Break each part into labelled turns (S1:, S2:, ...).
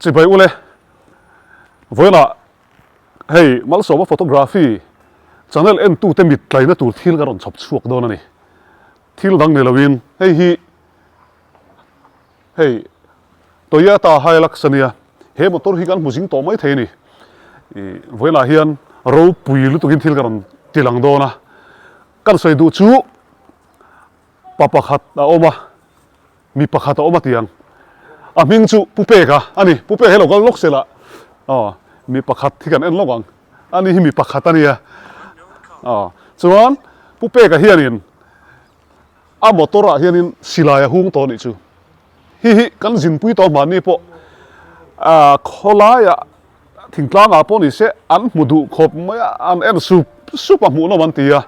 S1: chỉ vậy ule với là hey mal so photography channel en tu te mit lai na tur thil garon chop chuak do na ni thil dang ne lawin hey Toyota Hilux ania he motor hi kan mujing to mai the ni với là hian ro pui lu tukin thil garon tilang do na kan soi du chu papa khat a oma mi pakhat a oma tiang a ming chu Pupeka ani pupe hello gal lok sela mi pakhat thi kan en lawang ani hi mi pakhat ania chuan Pupeka hianin a motora hianin silaya hung to ni chu hi kan jin pui to mani po kholaya thingtlang a po ni se an mudu khop maya an en sup mu no man tia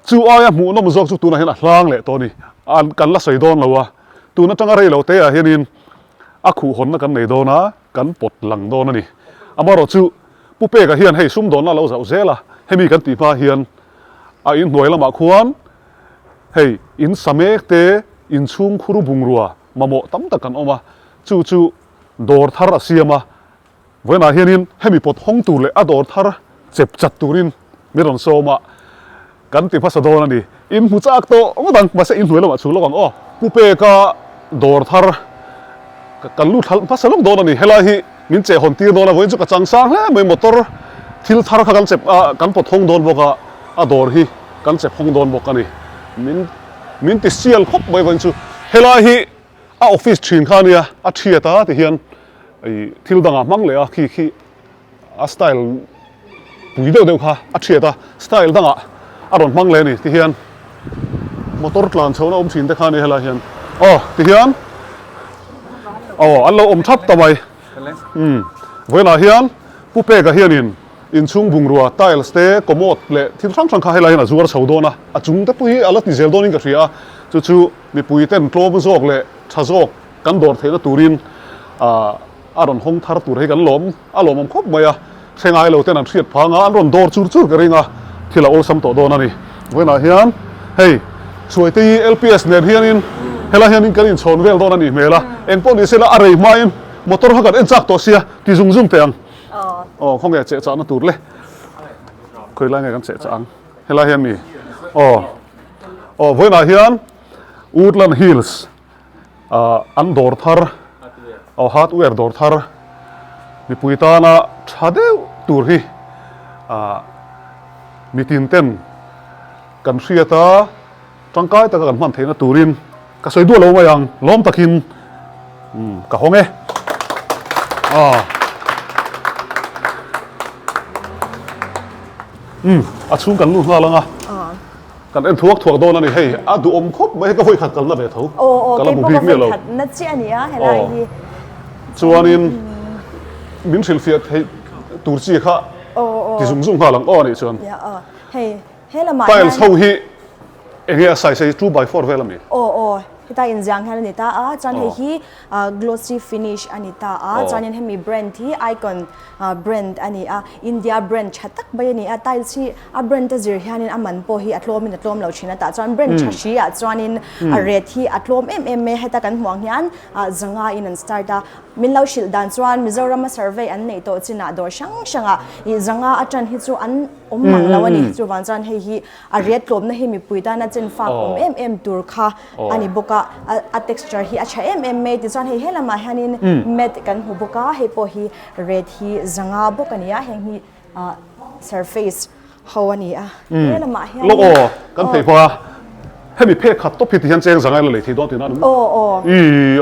S1: chu aya mu no muzok chu tuna hena hlang le to ni an kan la soi don lawa tuna tanga rei lo te a hianin a khu hon na kan nei do na kan pot lang do na ni amaro chu Pupeka hian hei sum don na lo zau zela hemi kan ti pa hian a in hnuai lama khuan hei in samek te in chung khuru bungrua mamo tam tak kan oma chu dor thar asiama voina hianin hemi pot hong tur le a dor thar chep chat turin miron soma kan ti phasa don ani in hu chak to ngodang base in hnuai lama chu lawang Pupeka dor thar kan lu thal phasa lok don ani hela hi min che hon tir don a voin chu ka chang sang he mai motor thil thar kha kan chep kan pot hong don boka a dor hi kan chep hong don bok ani min ti sial khop mai voin chu hela hi a office thin khania a thiata ti hian ai thil danga mang le a khi a style pui deuh kha a thiata style danga a ron mang le ni ti hian motor tlan chona thin te khani hela hian ti hian an lo thap tawai voina hian Pupeka hianin in chung bungrua tiles te komot le thil thang kha hela hian a zuar chhodona a chung te pui ala ti zel donin ka thria chu mi pui ten tlom zok le thazok kan dor theina turin aron hong thar tur he kan lom khop maya thengai lo ten an thiat phanga an ron dor chur ka ringa thila ol sam to don ani voina hian hei chuaite LPS nen hianin hela hianin kan in chhon vel don ani mela eng po ni sela arei main motor ha kan en chak to sia ti zum teang không nghe che cha na tur le khoi lai nge kan che chang hela hian mi voina hian Woodland Hills an dor thar hardware dor thar mi puitana thadeu tur hi mitin ten kan hriata tangkai ta kan man theina turin ka soi du lo mayang lom takin ka honge a chung kan lu nga langa kan en thuak do na ni hei a du khop mai ka voi khat kal na be tho kala bu big me lo
S2: na chi ania helai hi
S1: chuanin min thil fiat hei tur chi kha ti zum kha lang ni chuan
S2: hei hela ma
S1: tiles ho hi enge sai 2x4 velami
S2: kita in jang hal nita chan hi glossy finish anita chan hemi brand hi icon brand ani India brand chatak bayani tiles hi a brand ta zir hianin aman po hi atlom lo china ta chan brand chashi chuanin red hi atlom me heta kan huang hian zanga in an starta min lo shil dan chuan Mizoram survey an nei to china dor shanga I zanga atran hi chu an mang lawani chu wan chan hi a red tlom na hemi puita na chen fa tur kha ani boka a texture hi acha me ti chan hela ma hanin met kan hu boka he po hi red hi zanga bokania heng hi surface hawani hela ma hian
S1: lo kan thei pha hemi phe khat to phit hian cheng zanga lo le thi don tin an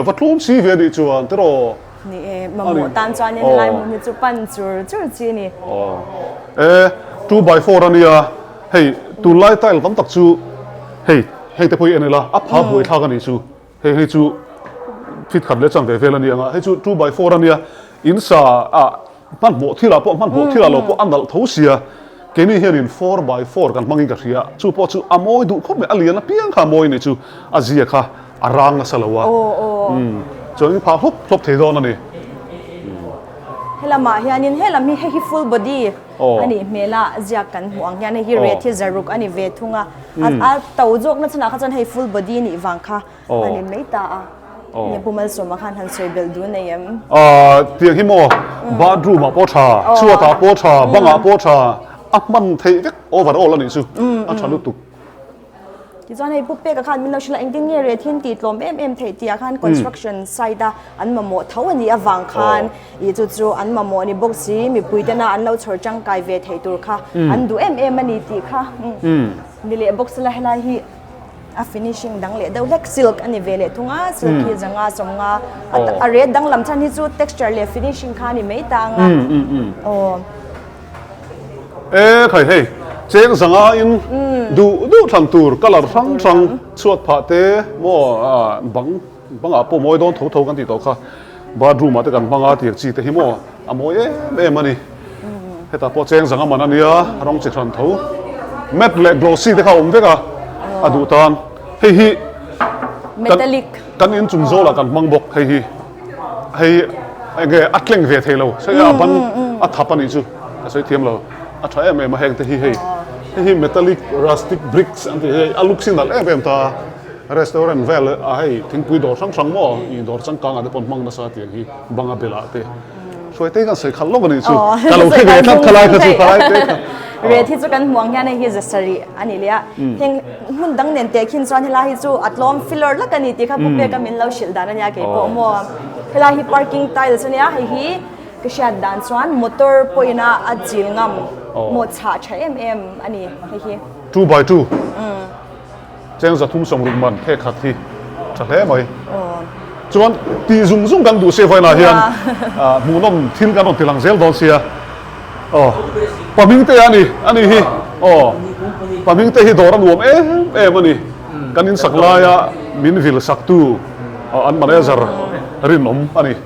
S1: va tlom si ve di chuan tero
S2: ni mamu tan chuan ni lai mu ni chu pan chur chi ni
S1: 2x4 ania hei tu lai tile tam tak chu hei te poi enela a pha boi tha kan ni chu hei chu fit khat le chang ve vel ania hei chu 2x4 ania in sa man bo thila lo po andal thosia keni herin 4x4 kan mangin ka ria chu po chu amoi du khop me alian a piang kha moi ni chu azia kha arang na salawa choi pha hop thei don ani
S2: hela ma hianin hela mi he full body ani mela zia kan huang hian hi red hi zaruk ani ve thunga a tawjok na chana kha chan he full body ni wang kha ani meita เนี่ยปุ่มมันสมมาคันทันสวยเบลดูเนี่ย
S1: เตียงฮิโมบาดรูมาโปชาชัวตาโปชาบังอาโปชามันเทวิกโอเวอร์ออลแล้วนี่สุฉันรู้ตุก
S2: ที่จะให้ปุ๊บเป๊กกับคันมินเราชิลเองที่เนี่ยเรียที่ติดลมเอ็มเทตีอาคัน construction site อันมาโมเท่าวันนี้อวังคันอีจู่ๆอันมาโมนี่บุกซีมีปุยเดน่าอันเราชอจังไกเวทให้ตัวค่ะอันดูมันนี่ตีค่ะนี่เลยบุกสละให้ฮีfinishing ดังเลยเดี๋ยวเล็ก silk อันนี้เวลทุ่งsilk ที่จังสมงอะไรดังลำชันที่จู่ texture เลย finishing คันนี่ไม่ต่าง
S1: ใครเฮ้เจ้งสังอาอินดูทางตูร์ก็หลับทั้งสวดพระเตโมบังอาปมวยโดนทุกันติดต่อค่ะบาดรูมาแต่กันบังอาที่จีแต่ฮิโมอโมยมันนี่เหตุผลเจ้งสังอามันอันนี้ร้องจิตรันทุเม็ดเล็กโกลซี่ที่เขาอุ้มเด็กอะดูตอนเฮ้ย
S2: เมทัลลิก
S1: กันอินจุนโซละกันมังบกเฮ้ยเงยอัดเล่งเวทเราใช่บันอัดทับปันอีจูใช่เทียมเราอัดใช้มาแหงแต่เฮ้ยเมทัลลิกรัสติกบริกส์อันที่อาลุกสินดัลเป็นตารีสอร์ทเวลให้ทิ้งปุยดอร์ช่างหม้ออีดอร์ช่างกลางอะไรปนมังนัสอาเตียงฮีบังอาเบลาเตช่วยเตะกันใส่ขันลงกันอีจูกันเราที่เวทขลายกันสุดท้ายเตะ
S2: เรียที่จะกันห่วงแค่ในฮิสตอรีอันนี้เลยอะเฮงหุ่นดังเน้นเตะขินส่วนเฮลาฮิจูอัดล้อมฟิลเลอร์ละกันนี่ที่เขาปุ๊บเปกันมินเราชิลดานนั่นยาเก็บโปมัวเฮลาฮิพาร์กิ้งไทล์ส่วนนี้ฮิก็เชียดดานส่วนมอเตอร์ปอยน่าอัดจิลงามหมดชาใช้อันนี้ฮิ
S1: 2 by 2เจ้าจะทุ่มส่งรุมมันแค่ขัดที่จะเล่ไหมจวนตีซุ่งกันดูเซฟไว้นะเฮียนมูน้ำทิ้งกันตรงที่หลังเซลดอนเซียปะมิงเตอันนี้ฮีปะมิงเตฮีโดรันรวมมันนี่กันอินสักลายมินวิลสักตูอันมันเอซาร์รินนมอันนี้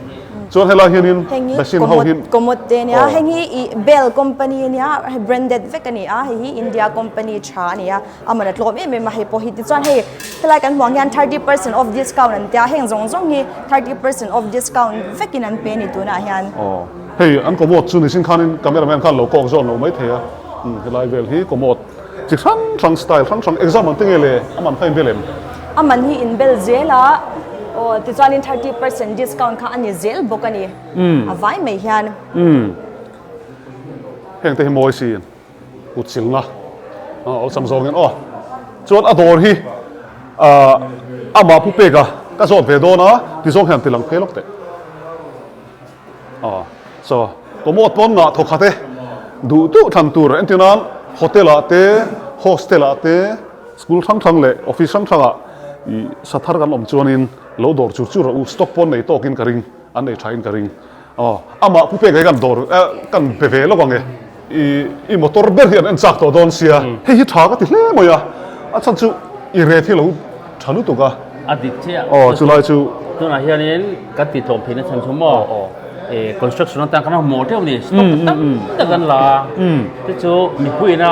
S1: ส่วนเฮลาฮินินเบสินเฮาฮิน
S2: คอมมดเดเนี่ยเฮงฮีเบลคอมพานีเนี่ยแบรนด์เวกันเนี่ยเฮงฮีอินเดียคอมพานีชาเนี่ยมันนัดลมมาให้พอฮิตส่วนเฮเฮลากันหวังยัน 30% of discount นั่นแต่เฮงซงฮี 30% of discount เวกินันเป็นนี่ตัวน่ะเฮียน
S1: เฮ้ยอันก็หมดส่วนนี้สินค้านี้กำเนิดแมนข้าโลโก้โซนเราไม่เทียเฮลาเวลฮีก็หมดจิตทั้งสไตล์ทั้งเอ็กซ์มันติ้งเลยมันให้เบลม
S2: มันฮีอินเบลเจล่ะที่จอนิน 30% discount ค่ะอันนี้เซลบอกกันนี่ไว้ไม่เฮียน
S1: เพียงแต่ให้มวยสิอุดสิงนะเอาสัมซองกันส่วนอดอร์ฮีมาผู้เปกก็สอนเฟโดนะที่ส่งเห็นติลังเพลอกเตก็หมดต้นนะทุกขัดดูทันตัวเองที่นั้นโฮเทลโฮสเทลสกูลทั้งเลยออฟฟิศทั้งสถานการณ์อมจวนินโลดอร์จู่เราสต็อกปนในโต๊ะกินกระริงอันในใช้กินกระริงมาผู้เปกกันดอร์กันเปแล้วก็ไงมอเตอร์เบอร์เฮียนจากตัวโดนเสียเฮ้ยช้าก็ติดเลยมั้ยฉันจู่เรที่เราฉันรู้ตัวก็
S3: อดีตเชี่ย
S1: จู่เลยจู่
S3: ตัวนั้นเฮียนี่ก็ติดลมพินฉันชั่วโมงconstruction ต่างกันโมเดลนี่สต็อกตั้งกันละที่จู่มีปุ้ยนะ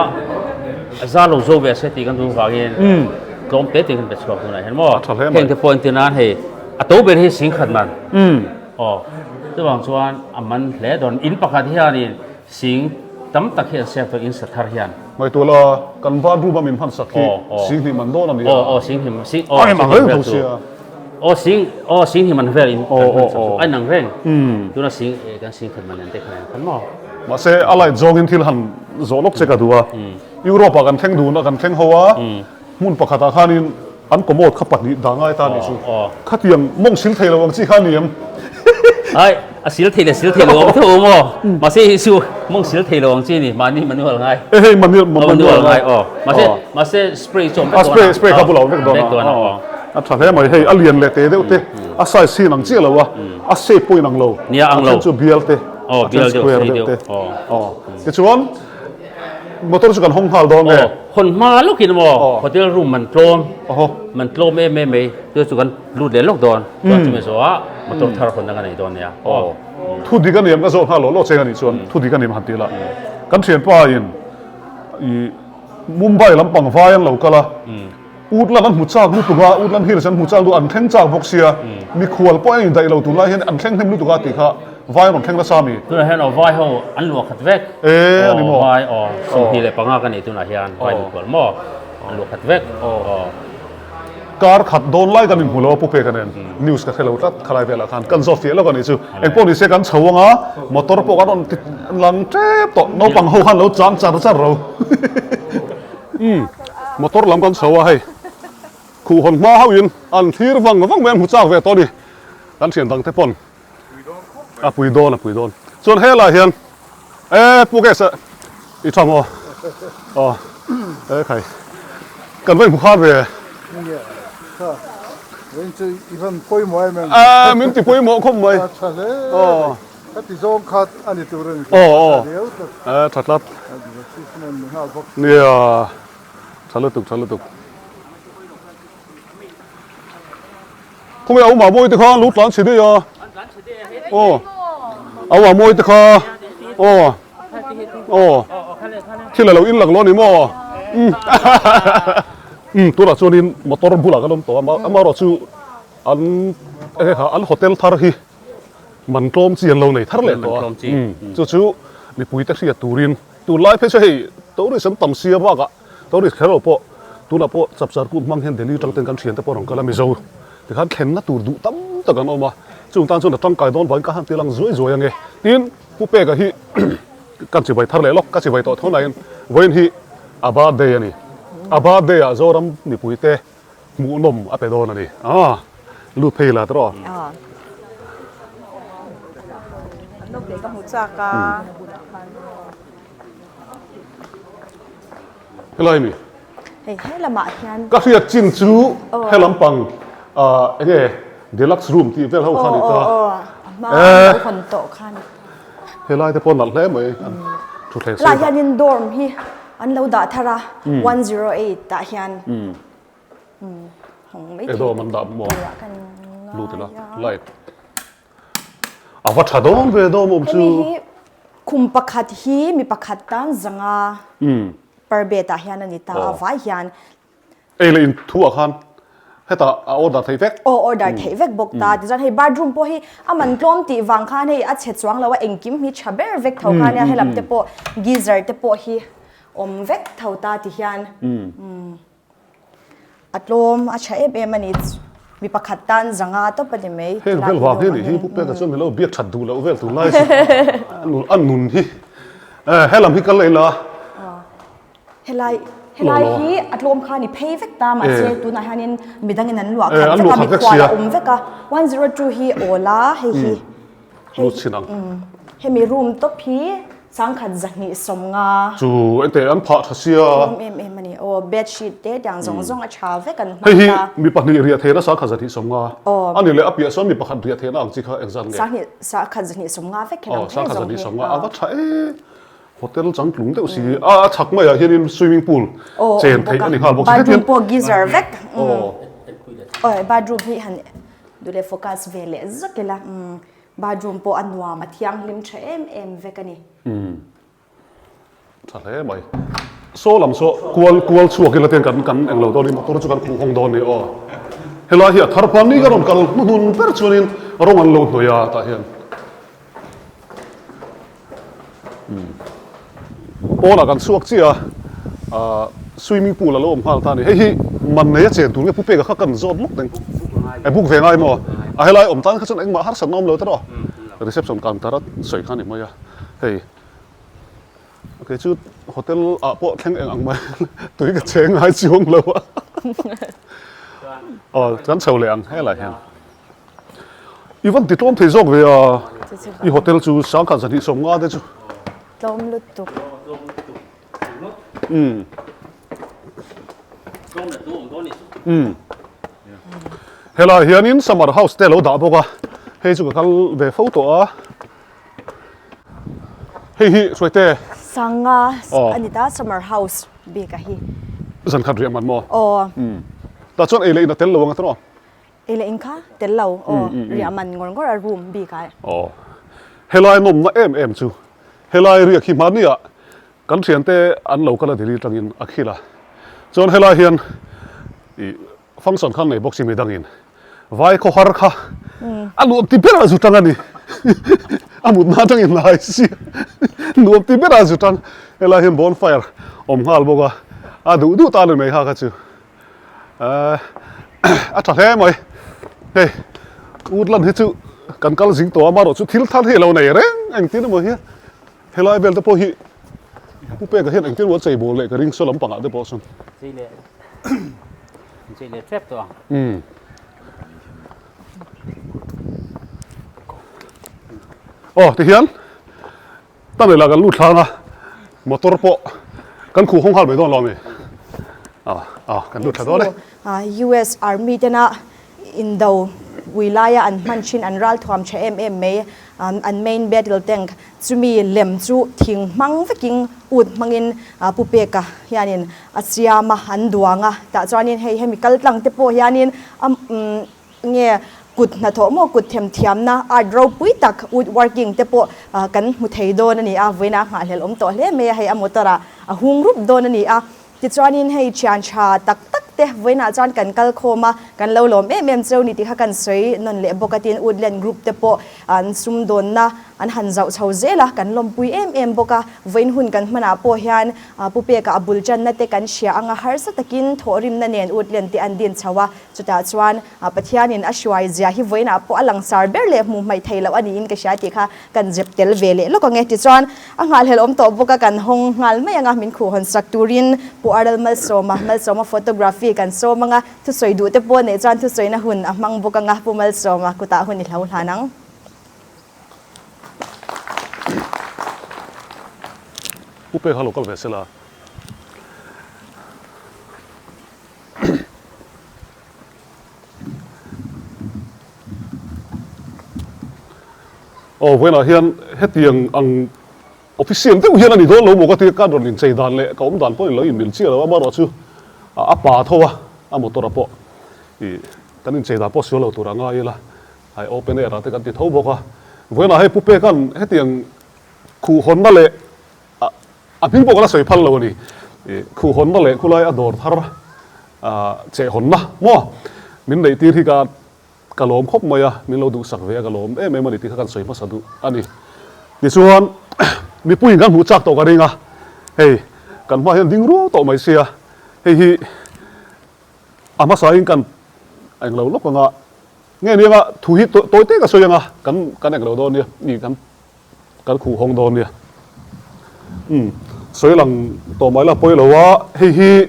S3: ซาโลโซเวสตีกันตัวฝากเองลมเตะตีกันเป็นสกอร์ตัวไหนเห็นมั้ยเห็นที่พอยน์ที่นั้นเฮ้อัตโตเป็นที่สิงขัดมันตัวบางส่วนมันเละโดนอินปากที่ฮานี่สิงตั้มตะเคียนเสียตัวอินสัตว์เฮียน
S1: ไม่ตัวละกันบ้านรูปมันพันสักทีสิงที่มันโดนนี่
S3: สิงที่มัน
S1: มันเรื่องตัวเสีย
S3: สิงที่มันเวลินไอ้หนังเร่งตัวนั้นสิงกันสิงขัดมันนั่นเด็กนั่นขันมั้ง
S1: มาเสียอะไรจอกินที่หันจอลกเจกัวยุโรปกันแข่งดูนะกันแข่งหัวมุ่นปากตาข้านี่อันก็หมดขับปัดนี่ด่างง่ายตานี่สิขัดยังมงสิลเทลวังจีข้านี่ยม
S3: ไอ้สิลเทลวังเท่ามั้งมาเสียฮิซูมงสิลเทลวังจีนี่มันนี่มันว่าไง
S1: มัน
S3: ว่าไงมาเสียสเปรย์จม
S1: สเปรย์ขับเราเด็กตัวนะถ้าเห็นไหมให้อเลียนเลยเตะเดี๋ยวเตะใส่สีนังเจี๊ยแล้ววะเซปุยนังโล
S3: เนี่ยอังโล
S1: จู่เบียลเตะ
S3: เบียลเดียว
S1: ที่ชวนมอเตอร์สุกันห้องพาลดองเลย
S3: คนมาลูกกินบ่พอที่รูมมันโคลมไม่ตัวสุกันรูดเดลลูกดอนก็จะไม่สว่ามอเตอร์ทาร์คนนั้นกันในดอนเนี่ย
S1: ทุดีกันเนี่ยก็โซ่พาลโลเซกันนี่ชวนทุดีกันเนี่ยหันตีละกันเสียนป้ายินมุมไบลำปังฟ้ายังเหล่ากันละอุดลันหุ่นจากลูกตัวอุดลันฮิลสันหุ่นจากลูกอันแข้งจากบกเสียมีขวดป้อยได้เราตัวละเห็นอันแข้งให้ลูกตัวติค่ะวายมันแข้งละสามี
S3: ตัวนั้นเห็นเอาวายเขาอันหลวกขัดเวก
S1: อันนี้มั้ง
S3: วายสิ่งที่เลยปังงากันนี่ตัวนั้นเห็นวายขวดหม้ออันหลวกขัดเวก
S1: car khat don lai kan in hulo pu pe kan news ka khelo tat khalai vela khan kan zo fi lo kan chu eng pon ni se kan chawanga motor po kan lang trep to no pang ho han lo chan char ro motor lam kan chawa hai khu hon ma hawin an thir wang men hu chak ve to ni kan thian dang te pon a pui don chon hela hian pu ke sa I thăm khai cần phải một khát về
S4: When to even poi mo men.
S1: mình chỉ poi mo không mày
S4: That is all cut and it run.
S1: thật lắm nè thật là tục không biết ông bảo môi thì khó lút lắm chỉ đi à ông bảo môi thì khó khi là lâu in lạc lo này mò tôi là cho nên motor bula cái lắm tôi mà rồi chú anh hotel thar hi mình tôm chiên lâu này thar lệ tôi chú đi bùi taxi turin tu lai phải chơi tôi đi xem tầm xia ba cả tôi đi khởi bộ tôi là bộ sắp sửa cũng mang hiện Delhi trong tên căn chiên tới bộ rong cái là Mizo thì hắn khen nó tu đủ tắm tất cả nó mà chúng ta cho là trong cái đó với các hàng tiêu lăng rưỡi anh nghe tin phụ bè cái hi kan chỉ vậy thar lệ lóc kan chỉ vậy to thôn này với hi abad đây này abad đây à zoram ni pui te mu nom ape do na ni lu phê là đó
S2: nó để cái một chắc à
S1: cái này mi
S2: hay là mà hiện
S1: các việc chín chú hay làm bằng cái deluxe room thì về hậu khăn đi ta
S2: mà phần tổ khăn
S1: hay là cái pon nặng lẽ mới chút thế
S2: là hiện dorm hi anh lâu đã thara 108 tại hiện không mấy
S1: cái đó mình đạp mò lu thì là lại vắt chadon về đó một chú
S2: khum pakhat hi mi pakhat tan zanga parbe ta hian ani ta vai hian
S1: ấy là in thua khan hay ta order thấy vét
S2: order thei vek bok ta ti zan hei bedroom po hi aman tlom ti wang khan hei a che chuang lawa engkim hi chaber vek thau khan ya helam te po geyser te po hi om vek thau ta ti hian atlom a cha em ani mi pakhat tan zanga to pani mai
S1: hei vel wang hi ni hi pu pe ka chon lo biak that du lo vel tu lai an nun hi helam hi kal leila
S2: helai hi atlom khani phei vek ta ma che tu na hanin midangin an luak khan veka mi khwala veka 102 hi ola hi
S1: lu chinang
S2: hemi room to phi sangkhat zahni somnga
S1: chu ente an pha thasia
S2: em mani bed sheet te dang zong a cha vekan
S1: hei mi pahni ria thena sa kha zati somnga ani le apia so mi pakhat ria thena ang chi kha exam nge
S2: sa khat zahni somnga vek khenam
S1: sa kha zati somnga awa thai hotel chang tlung te si chak mai a hianin swimming pool chen thei ani hal box
S2: bedroom po geyser vek bedroom hi han dule focus vele zakela bedroom po anwa mathiang lim tha em vekani
S1: thale mai so lam so kual chuak la ten kan englo do ni motor chu kan khung hong don ni hela hi thar pan ni garon kal nun per chunin rong an lo hnoya ta hian pola kan suak chia swimming pool alo hal ta ni hi man ne chen tu nge pu pe ka kan zot luk teng buk ve ngai mo helai om tan kha chen eng ma har san nom lo ta ro reception kan tarat soi khan ni maya hei cái chút hotel bộ thanh anh mà tôi cái chén hai chiếng lâu chán sầu lẹng hay là hèn even thì trong thời gian về đi hotel chú sáng cả giờ đi sống ngon đấy chú
S2: tôm lụt tục
S1: hay là hiện in summer house để lâu đã bao hay chú cái về photo hey rồi thế
S2: sanga anita summer house bi ka hi
S1: dân khát riêng mặt mò ta chọn ấy lấy nó tên lâu ngang đó
S2: ele inka tel lo riaman ngor ngor room bi ka
S1: helai nom na em chu helai ria khi mani a kan thian te an lo kala dili tangin akhila chon helai hian function khan nei boxing me dangin vai ko har kha alu ti pera zu tangani amut na tangin lai si nu ti pera zu tang helai hian bonfire om ngal boga du ta le mai ha ka chu à chả thế mày hey Woodland hết chú cần cal dính tổ mà rồi chú thiếu thắt hết lâu này đấy anh tí nữa mà hiết hay là bên tập hi búp bê cái hiện anh tí nữa chạy bộ lệ cái ring số lắm bằng ở đây bộ xong
S3: chỉ là trap thôi
S1: thì hiền ta này là cái lút thang à motor po cái khu không hal mấy đòn lo mày cái lút thang đó đấy
S2: US Army tena Indo wilaya an manchin an ral thom che MMA an main battle tank chumi lem chu thing mang veking ut mangin pupeka hianin asiama an duanga ta chuanin hei chemical tlang te po hianin nge kut na tho mo kut them thiam na a draw pui tak wood working te po kan mu thei don ani a voina nga hlel om to hle me hei amotora a hung rup don ani a ti chuanin hei chan cha tak tak te voina chan kan kal khoma kan lo lom em cheu ni ti kha kan soi non le bokatin Woodland group te po an sum don na an han zau chho zela kan lom pui em boka voin hun kan mana po hian pupeka abul chan na te kan sia anga har sa takin thorim na nen Woodland ti an din chawa chuta chuan pathianin ashwai zia hi voina po alang sar ber le mu mai thailo ani in ka sia ti kha kan jep tel vele lo ko nge ti chuan angal helom to boka kan hong ngal mai anga min khu hon sak turin po aral mal soma photography kan so mga thu soi du te po ne chan thu soi na hun amang boka nga pumal soma kuta hun ni hlau hlanang
S1: búp bê hello cái về là với là hiện hết tiền ăn official thế hiện là đi thôi lâu một cái tiền cái rồi liền chạy đàn lệ có ông đàn phải lấy miếng chia rồi mà rồi chứ bà thôi một tổ bộ thì cái nên chạy đàn bao nhiêu lâu tổ ngay là hay open air thì cái tiền thâu bốc với là hay búp bê cái hết tiền khu hòn đó lệพี่บอกว่าสวยพันเลยนี่คู่หนมาเลยคู่เลยอดอร์ทาร์เจ้าหนนะมั่วมินในที่ที่กะลมครบมาอ่ะมินเราดูสักเวียกะลมไม่มาในที่กันสวยมาสักดูอันนี้ในส่วนมีผู้หญิงกันหูจักตัวกันเองอ่ะเฮ้ยกันมาเห็นดิ้งรู้ตัวไม่เสียเฮ้ยมาสายกันไอ้เราลบกันอ่ะเงี้ยนี่อ่ะถูกตัวเต้ก็สวยยังอ่ะกันไอ้เราโดนเนี่ยนี่กันคู่หงโดนเนี่ย所以人多买了背了哇，嘿，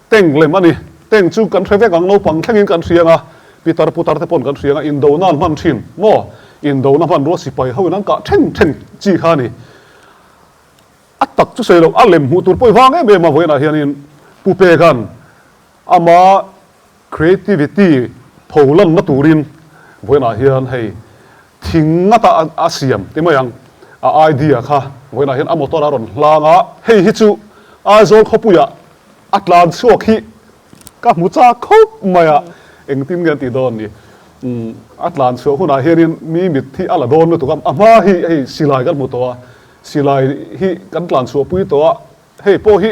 S1: 顶来嘛呢？顶就跟谁在讲老帮听人讲谁啊？比达不达的帮讲谁啊？印度那蛮亲，么？印度那蛮多是背后那个听记下呢。特就谁了？连胡多背方哎，别嘛会那些人不背干，嘛 creativity 普论那多人会那些人嘿，听那西安怎么样？idea ค่ะวันนั้นเห็นอมตะรอนลางะเฮ้ยฮิจูโซลเขาปุยะอัตลานชั่วขี้กับมุจ้าเขาไม่อะเอ็งติมกันติดอนนี่อัตลานชั่วคนน่ะเห็นมีมิดที่อัลลาโดนเลยถูกมั้ยมาฮิสิลายกันหมดตัวสิลายฮิกันอัตลานชั่วปุยตัวเฮ้ยพอฮิ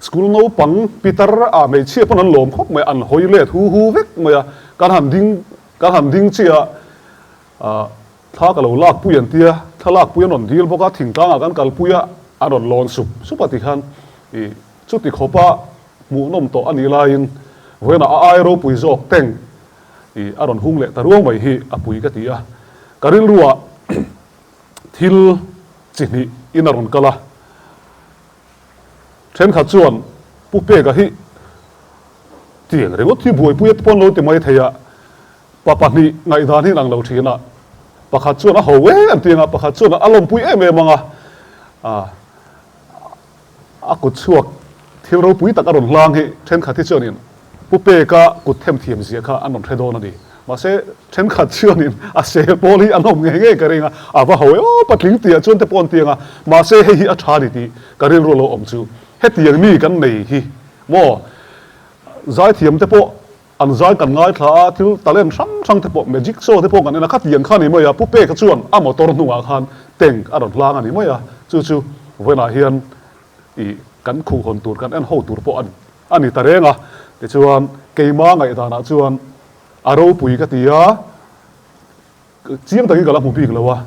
S1: สกุลโนปังปีตร์ไม่เชื่อพนันหลอมเขาไม่อันหอยเล่หูเวกไม่อะการทำดิ้งเชียถ้ากับเราลากปุยอันเตียถ้าลากปุยนนดีลพวกทิ้งกลางกันกับปุยอันนลอนสุปฏิคันจุดที่เขาปะหมู่นมโตอันนี้ลายน์เวน่าไอโรปุยจอกเต็งอันนหุ่งเละแต่ร่วงไปฮีปุยกติยาการิลรัวทิลจินีอินารอนกละเช่นขัดส่วนปุเปกะฮีเตียงเรื่องที่บุยปุยปนโลติไม่เทียปะปนีไงด้านที่นางเราทีน่ะปะขัดส่วนหัวอันเตียงปะขัดส่วนอารมณ์ปุยเมมังกุดช่วงที่เราปุยตักอารมณ์ล่างให้เช่นขัดที่เชื่อนี่ปุเปกะกุดเทมเทียมเสียค่ะอันนั้นเทโดนั่นดีมาเสเช่นขัดเชื่อนี่เสพอลีอันนั้นเงี้ยกันเองว่าหัวปัดลิงเตียจนแต่ปนเตียงมาเสให้อัชาดิตีการเรียนรู้เราอมจูให้เตียงนี่กันในฮีมั่วใจเทียมแต่ปนอันใจกันง่ายถ้าที่ตะเล่นช่างแต่ปนเมจิกโซ่แต่ปนกันเนี่ยนะขัดเตียงข้านี่ไม่ยาปุเปกะชวนมอตอร์นัวขันเต็งอันนั้นล่างอันนี้ไม่ยาจู่เวลาเฮียนกันคู่คนตูดกันอันหูตูดปอนอันนี้ตาเรงแต่ชวนเกี่ยมาไงตาหน้าชวนอารมณ์ปุยกติยาเจียงตะกี้ก็รับมุบีกันแล้ววะ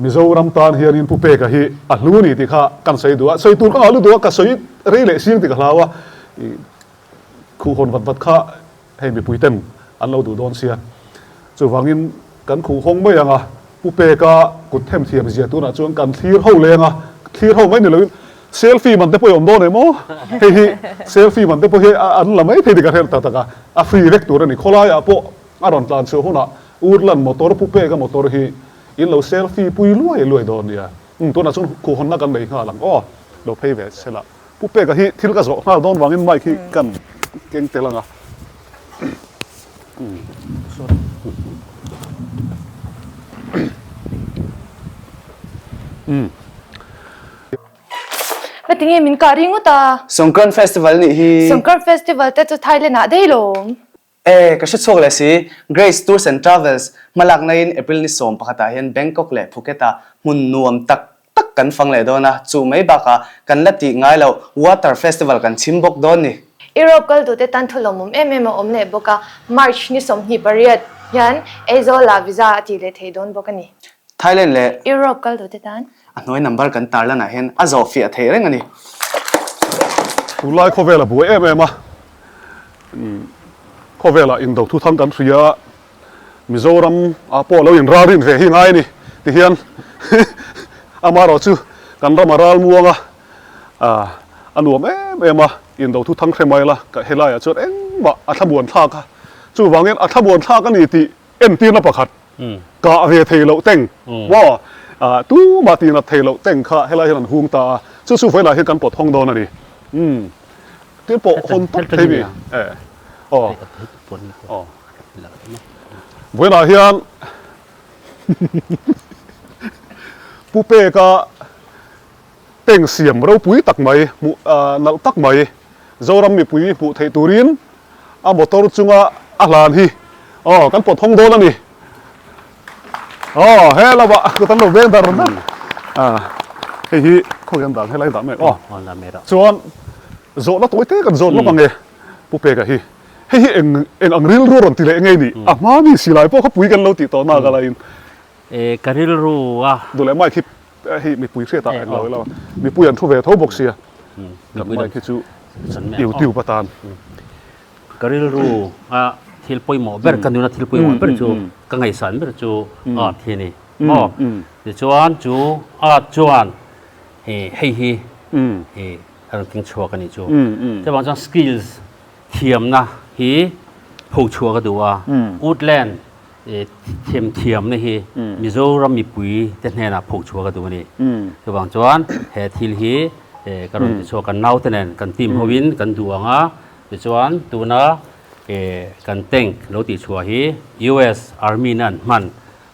S1: มิโซรัมตานเฮียนินปุเปกะฮีอันรู้นี่ที่ข้ากันใส่ตัวใส่ตูดก็เอาลูกตัวก็ใส่เรื่อยๆเสียงที่กันแล้ววะ khu hồn vật vật khác hay bị bụi tên ăn lâu đủ đón xia chú vàng in cắn khu hông mấy à bu bê cả cút thêm thiềm gì tu na chuan cần thir hậu lên thir hậu mấy nữa selfie mình tới bôi ôm đón này mô hay selfie mình tới bôi ăn là mấy thì cái hiện tại cả free vector này khoai bộ đòn tàn số hona Woodland motor bu bê cái motor hi in lâu selfie bui lùi đón nè tu na chuan khu hồn na cần lấy ngà lăng đâu pay về sẽ là bu bê cái hi thil cái rõ ngà đón vàng in mai khi cần keng te langa
S5: mà tiếng em mình cả riêng ta
S6: Songkran festival ni hi
S5: Songkran festival te chu Thailand na dei lom
S6: ka shu chok le si Grace Tours and Travels malak na in April ni som pakata hian Bangkok le Phuketa mun nuam tak kan phang le dona chu mai baka kan lati ngai lo water festival kan chimbok don ni
S5: Europe kal tu te tan thulomum em om ne boka March ni som hi period yan ezo la visa ati le thei don bokani
S6: Thailand le
S5: Europe kal tu te tan
S6: anoi number kan tar la na hen azo fi a thei reng ani
S1: tu lai kho vela bu em kho vela in do thu thang kan thria Mizoram po lo in rarin ve hi ngai ni ti hian amaro chu kan ramaral muanga anuam em in do thu thang khemai la ka helai chot eng ba athabuan thla ka chu wangin athabuan thla ka ni ti en tin na pakhat ka ve thei lo teng wa tu ma ti na thei lo teng kha helai han hung ta chu su foi la hi kan pot hong don ani tin po hon tak thei bi với là hiện pu pe ka teng siam ro pui tak mai nal tak mai zoram mi pui pu thei turin a motor chunga a lan hi kan pot hong don ani he la ba ko tan lo ven dar na he hi ko yan dang he lai da me
S3: là mẹ đó
S1: chuan zo na toi te kan zo lo bange pu pe ka hi he eng ang ril ro ron ti le ngei ni ma ni silai po kha pui kan lo ti to na ga lain
S3: karil ru à
S1: du le mai khi hi mi pui se ta ang lo mi pui an thu ve tho bok sia kan mai khi chu tiu tiu patan
S3: karil ru à thil poi mo ber kan na thil poi mo ber chu ka ngai san ber chu thi ni de chuan chu chuan hi ar king chua kan ni chu te bang chang skills thiam na hi pho chua ka duwa Woodland thiam na hi Mizoram mi pui te hne na pho chua ka du ni te bang chuan he thil hi karon chu kan nau te nen kan tim hovin kan duanga te chuan tu na kan tank lo ti chua hi US Army nan man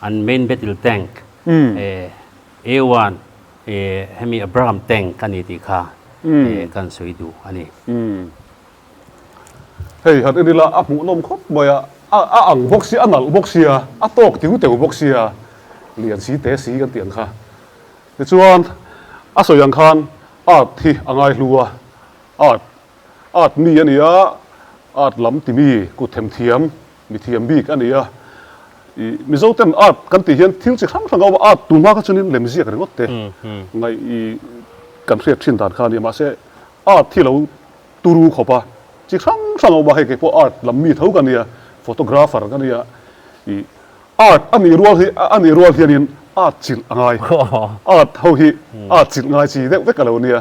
S3: an main battle tank A1 hemi Abraham tank kan ni ti kha kan soi du ani
S1: hey hat ini la amu nom khop boya ang boxi anal boxia atok tiu teu boxia lian si te si kan tiang kha ti chuan a so yang khan thi angai hlua mi ania lam ti mi ku them thiam mi thiam bik ania mi zo ten kan ti hian thil chi khang khang ga tu ma ka chunin lemzia kan ngotte ngai kan riat thin dan kha ni ma se thi lo turu khopa chỉ sang ông bà hay cái bộ art làm mi thấu cái này photographer cái này art anh ấy ruột thì anh art chỉnh ngay art hầu hi art chỉnh ngay chỉ đấy với cái lâu này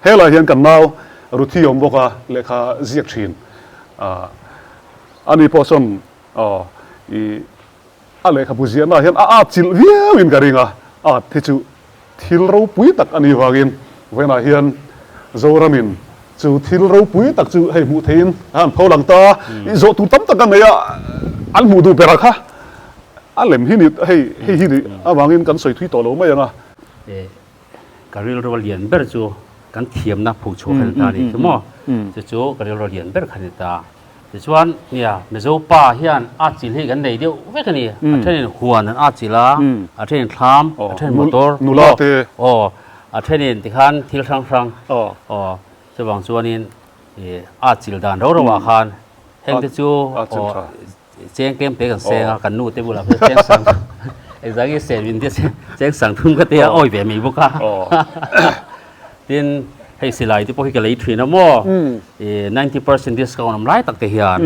S1: hay là hiện cần nào rồi thi ông bốc à lệ khá giết chín anh ấy bỏ xong anh lệ khá bùi giết na hiện art chỉnh viết in cái gì à art thì chú thiếu rau bụi tắc anh ấy vagin với na hiện zoramin chú thil rau pui tak chú hay mu thein han phau lang ta zo tu tam tak kan ya an mu du pera kha a lem hi ni hey hi ni a wangin kan soi thui to lo mai anga
S3: karil ro lian ber chu kan thiam na phu chu khan ta ni mo chu karil ro lian ber khan ta ti chuan nia mezo pa hian a chil hi kan nei deu ve kan ni a then huan an a chila a then thlam a then motor
S1: nula te
S3: a then ti khan thil sang cho bằng chuan in chil dan ro wa khan heng te chu cheng kem pe kan se kan nu te bula cheng sang exactly se vin te cheng sang thum ka te oi ve mi boka tin ให้สิไลที่พวกที่กะเลยทรีนะโม90% discount น้ำลายตักเตียน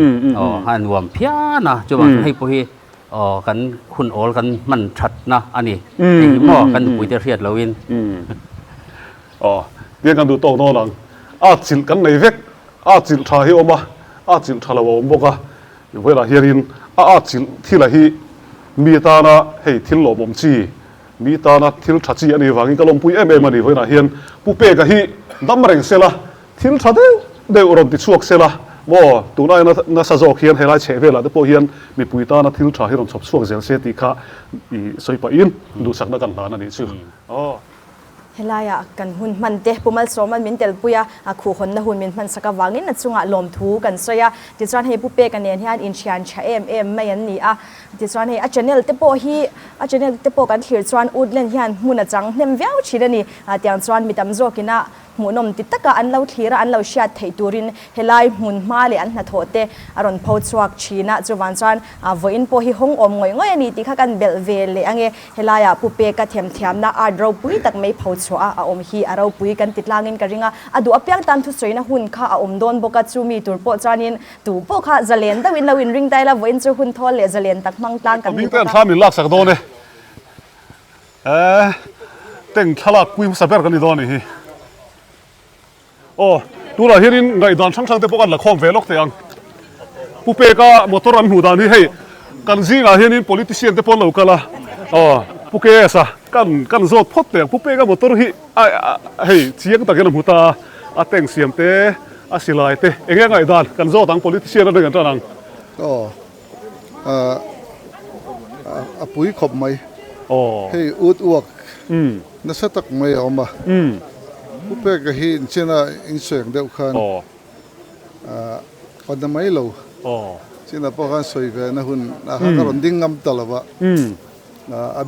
S3: หันรวมเพี้ยนะจะว่าให้พวกที่กันคุณโอลกันมันชัดนะอันนี้ไอ้หม้อกันปุ๋ยเทียดเราวิน
S1: เรียนกันดูโตโน่หลังจิลกันในเวกจิลชาฮิอมาจิลชาลาวอมบกะเวลาเฮียรินจิลที่ละฮีมีตานะให้ทิลหลบอมจีมีตานะทิลชัดจีอันนี้วางิก็ลงปุยมาดีเวลาเฮียนปุเปกะฮีดัมเริงเซละทิลชัดเดวรอนติชวกเซละบ่ตัวนั้นน่าสะจอกเฮียนให้ไล่เฉเวละแต่พอเฮียนมีปุยตานะทิลชาฮิรอนชอบชวกเซลเซติค่ะสวยไปอินดูสักนักกันหลานอันนี้ชื่อ
S2: เฮลายกันหุ่นมันเตะปุ่มสมันมินเตลปุยคู่คนนะหุ่นมินมันสักวังนิดนัดสุงลมทูกันสวยดิฉันให้ผู้เปกันเนี่ยที่อันอินเชียนชาไม่ยันนี่ดิฉันให้อาจารย์เนลเตโปฮีอาจารย์เนลเตโปกันที่จวนอุดเลนที่อันมุนจังเนมเวลชีดนี่เตียงจวนมีตำโจกินะหมูนมติดตะกอันเราทีระอันเราเชียดไทยตูรินเฮลายมุนมาเลยอันนัดโหเตอรอนพาวชวักชีนะจวนจวนวันพอฮีฮงอมงอยนี่ที่ข้ากันเบลเวลเลยอันเงเฮลายผู้เปกันเทียมนะเราปุยตักไม่พาวชวอมฮีเราปุยกันติดลางินกันริงดูอเปียงตามทุสวยนะหุ่นข้าอมโดนบกัดจูมีตัวโปจานินตัวโปข้าจะเลียนแต่วินเราวินริงได้ละวันจูหุ่นทอลเลยจะเลียนตักมังตังกัน
S1: มีแต่ทำมีลักสักโดนเนี่ยเต็งขลักกุยมาสับเปกันนี่โดนนี่ดูละเฮียนินไงดอนช่างๆเตปกันละคอมเวลอกเตียงผู้เปก็มอเตอร์รันหูดานี่ให้กันซิงเฮียนิน politician เตปอนเหล่ากันละผู้เกสกันโจทย์พดเตียงผู้เปก็มอเตอร์ฮีให้เสียงตะเกียงหูตาเต็งเสียมเตสิลายเตเองไงดอนกันโจทย์ทั้ง politician นั่นเองกันนัง
S4: ปุ๋ยขบไหมให้อุดอวกนั่นสักไม่เอามาผู้เปก็เห็นเช่นอินเสียงเดียวกันปันไม่รู้เช่นพวกกันสวยกันนะหุ่นก็รอนดิ้งงำตลอดว่า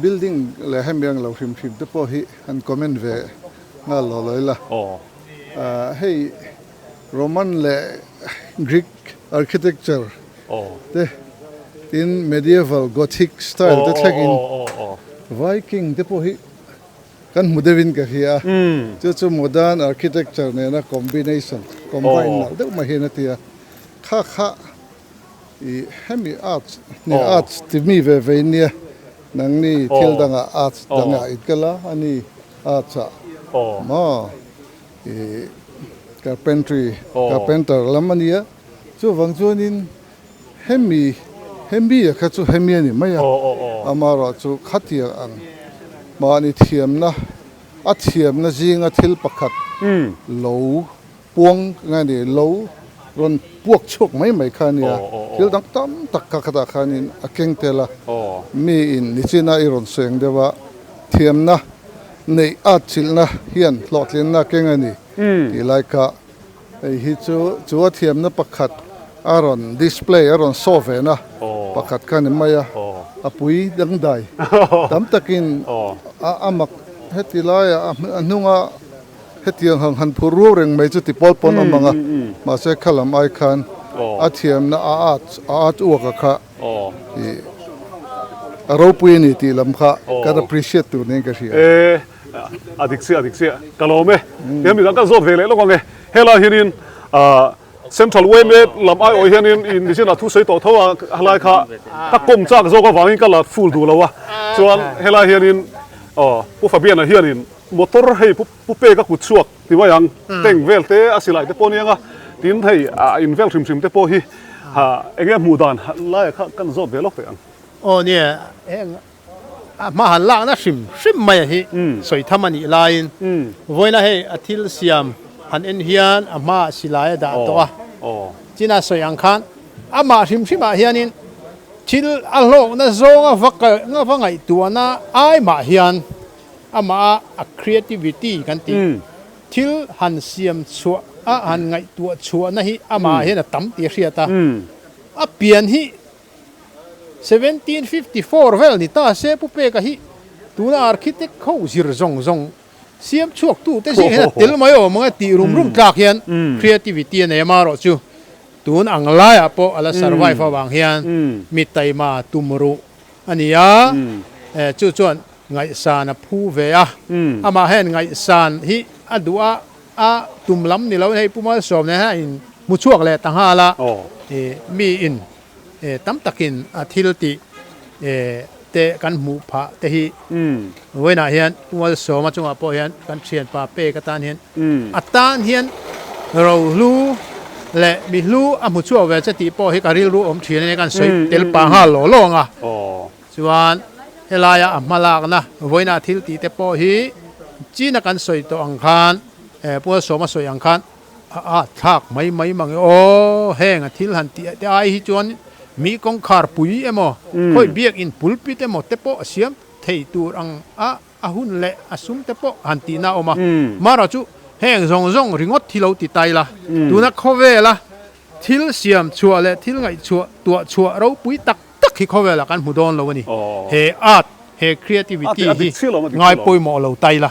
S4: บิลดิ้งเลยให้เมียงเราพิมพ์แต่พอฮีอันคอมเมนต์เวงาหล่อเลยล่ะให้โรมันเลยกรีกอาร์คิเทคเจอร์เด้in medieval Gothic style แต่แท้กิน Viking แต่พอฮีกันมุดวินกันเฮียจู่ๆ modern architecture เนี่ยนะ combination combine นะเดี๋ยวมาเห็นนะที่ข้าให้มี art เนี่ย art ที่มีเวเนี่ยนั่งนี่เที่ยวดัง art ดังอีกกันละอันนี้ art จ้ะcarpentry carpenter แล้วมันเนี่ยจู่วังจู่นี่ให้มีอะจู่ให้มีนี่ไม่อะอามาราจู่ขัดเทียงมานี่เทียมนะเทียมนะจริงทิลปักขัดโหลปวงไงนี่โหลรอนพวกชกไม่ขานี่ทิลตั้งตั้มตักกะขัดขานี่เก่งเตละมีอินนี่จีน่าอีรอนเสียงเดียวเทียมนะในจิลนะเฮียนหลอดเลียนนะเก่งไงนี่ที่ไลค์ไอ้ฮิจู่เทียมนะปักขัดอารอนดิสเพลย์อารอนโซเฟนะปักขัดกันนี่ไม่ปุยดังได้ตั้มตะกินมักเฮติลายนุ่งเฮติยังหันผู้รู้เรื่องไม่จุดที่ปอลปนมังมาเสกขลังไอคันเทียมนะอวกค่ะเราปุยนี่ที่ลำค่ะก็ appreciate ตัวนี้ก็เชีย
S1: อดิกเสียกะโลเมยังมีกันโซเฟเลยแล้วก็ไงเฮลาฮิรินCentral Way เมลำไอโอเฮียนินอินดิฉันทุกสิ่งต่อเท่าอะไรค่ะถ้ากลมจากโซก็ฟังกันละฟูลดูแล้ววะส่วนเฮลาเฮียนินผู้ฝ่ายเบียนเฮียนินมอเตอร์ให้ผู้เป้ก็กุดชวกที่ว่ายังเต็งเวลเตอสิไลเตปนี่ยังดินให้อินเวลชิมเตปฮีเอ็งมูดานไล่ค่ะกันโซเวลอกไปยัง
S7: เนี่ยมาหันล่างนะชิมไม่ฮีสวยทำมันอีไลน์วันนั้นให้อาทิตย์เสียมหันเอ็นเฮียนอามาสิลายดาตัวจีน่าสวยอังคันอามาชิมมาเฮียนินชิลอัลโลน่าโซ่ฟักไงตัวน่าไอมาเฮียนอามาcreativity กันตีชิลหันเสียมชัวหันไงตัวชัวนะฮีอามาเฮียนตั้มตีเสียตาเปลี่ยนฮี1754เวลนี่ตาเซปุเปกะฮีตัวน่า architect เขาสิรจงเสียมชวกตู้แต่สิ่งนั้นเตลมาโยมังตีรุมตากเฮียน creativity เนี่ยมาหรอจูตูนอังไลอะพออะไร survive บางเฮียนมิตรมาตุมรุอันนี้จู่จวนไงสานผู้เวียอามาเห็นไงสานฮิอดัว ตุ่มล้ำนี่เราให้ผู้มาสอบนะฮะอินมุชวกแหละต่างหากละมีอินตั้มตะกินอาทิลติเตะกันหมูผาเตหิเว้ยนะเฮียนผู้มาสอบมาจงอาปอเฮียนกันเชียนปาเป้กตานเฮียนอัตตานเฮียนเรารู้และมีรู้อามุชวกเวจะตีปอให้การิรู้อมเชียนในการสวยเตลปาหาหล่อลงอ่ะส่วนเฮลายามาลากนะเว้ยนะทิลติเตปอฮีจีนักการสวยตัวอังคารผู้สอบมาสวยอังคารทักไม่มังโอ้แห้งทิลหันตีแต่ไอฮิจวนมีกองคาร์ปุยเอโมค่อยเบียกอินปุลปิเตโมเตปอเสียมเทตูรังหุ่นเละซุมเตปอหันตีน่าออกมาเราจูแห้งซองริงอดที่เราติดไตละดูนักเขาเวละทิลเสียมชัวเละทิลไงชัวตัวชัวเราปุยตักที่เขาเวละกันหูดอนเราวันนี้เฮอาร์ตเฮครีเอทิวิตี้ที่ง่ายปุยหมอเราไตละ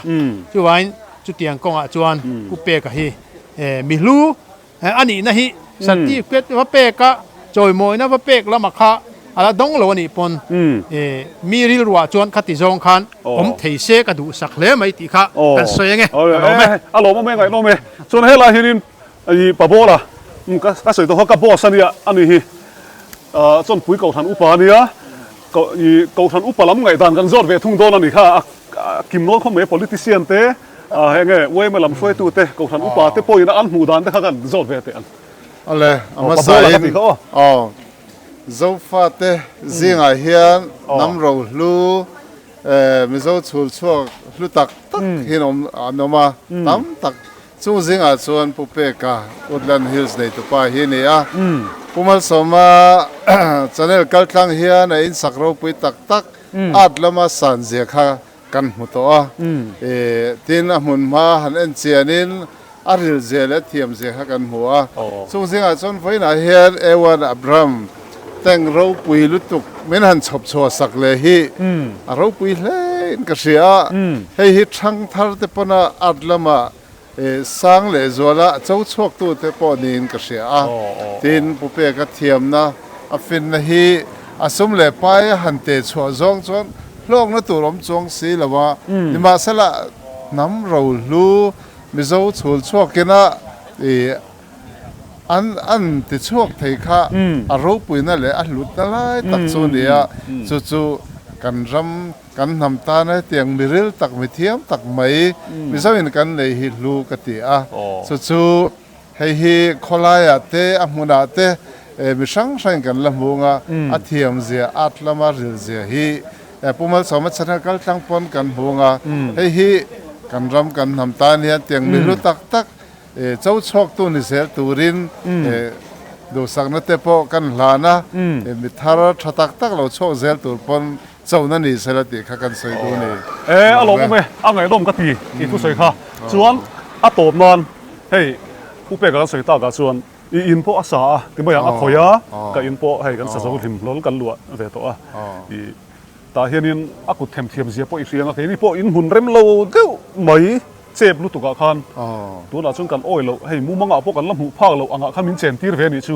S7: จู่วันจุดเตียงกองจวนกูเปกะฮีมีรู้อันนี้นะฮีสันติเกิดว่าเปกะจอยมอยนะว่าเปกแล้วมาค่ะอะไรดงเราวันนี้ปนมีริลรัวจวนคัติจงคันผมเทเสกระดูสักเล่ไม่ติค่ะกันสวยไงเราไหม
S1: อารมณ์ไม่ไงเราไม่ส่วนเฮลาฮินินไอ้ปะโบล่ะก็สวยตัวเขากับโบสันเนี่ยอันนี้ฮีส่วนปุ๋ยเก่าทันอุปาเนี่ยเก่าทันอุปล้ำไงต่างกันจอดเวทุ่งโดนนี่ค่ะกิมโน้ตเขาไม่ politician เต้เฮ้ยไงเว้ยมาลำช่วยตัวเต้เก่าทันอุปาเต้ปอยนะอันหูดานเต้ข้ากันจอดเวเต้อัน
S4: อะไรมาใส่เจ้าฟ้าเต้จิงไอเฮียนน้ำเราลูมิโซชูชัวลูตักหินอันมาตั้มตักจู่จิงไอส่วนปุเปกา Woodland Hills ในตัวป้าหินเนี่ยผู้มาสมาจันเนลกัลตังเฮียนอินสักเราปุยตักอัดละมาสันเสียค่ะกันหมดตัวทีนมุนมาหันเอ็นเจียนินอาริลเจเลเทียมเสียกันหัวจู่จิงไอส่วนไฟน่าเฮียนเอวันอับรามแต่งเราปุยลุตุกไม่หันชอบชัวสักเลยฮีเราปุยเล่นกระเสียให้ฮิตช่างทาร์เตปนาอัดละมาสร้างเลยจัวละเจ้าชกตัวเตปอนินกระเสียทีนปุเปกเทียมนะฟินนะฮีสมเลยไปหันเตชัวจงจวนโลกนั้นตัวล้มจงสีละว่านี่มาสละน้ำเราลูมิโซชูชกกันนะอันติดช่วงไทยค่ะรูปนั่นแหละอันหลุดนั่นแหละตักส่วนเดียจู่กันรำกันทำตาในเตียงมิริลตักไม่เทียมตักไม่มิสาวินกันเลยฮิลูกติจู่ให้ฮิโคลายเตอมุนาเตมิช่างช่างกันละมุงอาเทียมเสียอัตละมาริลเสียฮิปุ่มสมัชนะกันตั้งปนกันมุงให้ฮิกันรำกันทำตาเนี่ยเตียงมิริลตักเจ้าชกตัวนี้เสียตัวรินดูสักนัดเตปอกันหลานะมิทาร์ชัตักเราชกเซลตัวปนเจ้านั่นนี่เสร็จติข้ากันใส่ดูนี่
S1: อารมณ์ไม่เอาไงลมก็ตีอีทุกสิ่งค่ะส่วนอาตบนอนเฮ้ยผู้เปกันใส่ตากับส่วนอินโพอาสาที่ไม่อยากขอยากับอินโพให้กันสักทิมล้นกันล้วนเวตัวตาเฮียนินอากุเทียมเสียโพอีเสียงอะไรนี่โพอินหุ่นเร็มโลเก้าไม่เจ็บรู้ตัวกันคันตัวเราช่วงกันโอ้ยเราให้มุมังอ่ะพวกกันล้ำหูพากเราอ่ะข้ามินเจนตีเรนี่ชู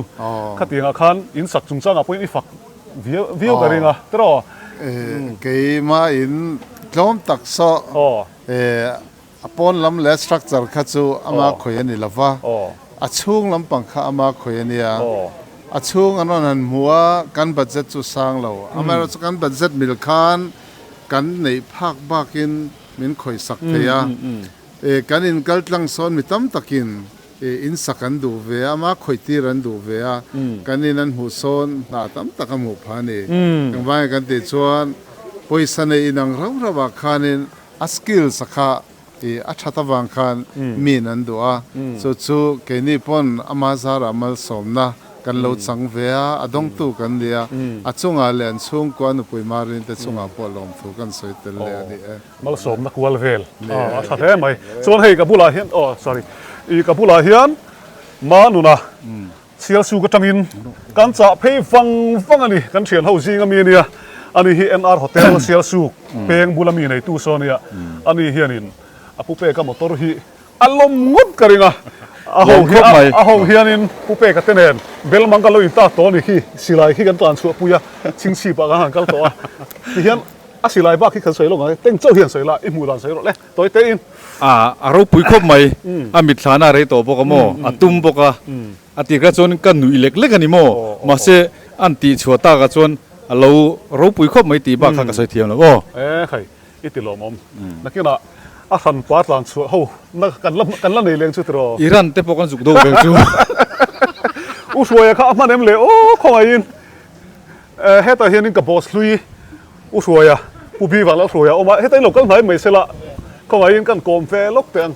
S1: ข้าเตียงอ่ะคันอินสักจุงจ้างอ่ะพวกนี้ฝักวิวกันเองอ่ะตลอด
S4: เกี่ยมาอินล้อมตักซอปอนลำเลสตรัคเจอร์ข้าจูอามาคุยนี่ละว่าช่วงลำปังข้าอามาคุยนี่ช่วงอันนั้นหัวกันบัดเจ็ตจูสร้างเราอามาเรากันบัดเจ็ตมิลคานกันในภาคบ้ากินมินคุยสักเทียกันอินกัลตังโซนมิตั้มตะกินอินสักกันดูเวียมาคุยตีรันดูเวียกันอินันหูโซนน่าตั้มตะกันหูพานียังว่ากันติดชวนปุยสันอินังเราระบาคานินสกิลสักอัชตะวังคันมีนันดูจู่ๆเกนี่ปนอามาซารามัลสมนะกันโลดสังเวียดงตู้กันเดียช่วงอะไรช่วงกวนปุยมารินแต่ช่วงปอลมถูกันสวยเตลเลยนี่
S1: มัลสมนักวอลเวลชัดแท้ไหมส่วนให้กับบุลาเฮียนsorry อีกับบุลาเฮียนมาหนูนะเสียสูกตังอินกันจะเพย์ฟังอันนี้กันเชียนเฮาซิงมีเนี่ยอันนี้ฮีเอ็นอาร์โฮเทลเสียสูเพลงบุลามีในตู้โซนเนี่ยอันนี้เฮียนินผู้เป้กับมอเตอร์ฮีอารมณ์งดกันเลยนะอาหงเฮียนินผู้เป้กับเตนเนนเบลมังกาลอินตาตัวนี่สิลายกันตัวอันชัวปุยชิงชีปะกันกันตัวเฮียน อาศิลายบ้าคิดขันสวยลงไงเต็งเจ้าเหียนสวยละอิมูดันสวยหรอกเลยตัวเต้น
S8: เราปุ๋ยครบไหมมิดฐานะอะไรตัวพวกโมตุ้มพวกตีกระจนกันหนุ่ยเล็กเล็กกันนี่โมมาเสอันตีชัวตากระจนเราปุ๋ยครบไหมตีบ้าข้างกระสวยเทียมแล้วโอ้
S1: ใครอิติโลมนักกินละสันปาร์ตันชัวเขานักกันละในเลี้ยงชุดรอ
S8: อิรันเตปกันสุกโดเบลจู
S1: สวยครับมันเอ็มเลยโอ้ขวายินเฮต้าเฮียนินกับบอสลุยสวยผู้พี่ว่าแล้วสวยโอ้มาเฮต้าหลบกันไหนไม่เสร็จละขวายินกันโกมเฟลกเตียง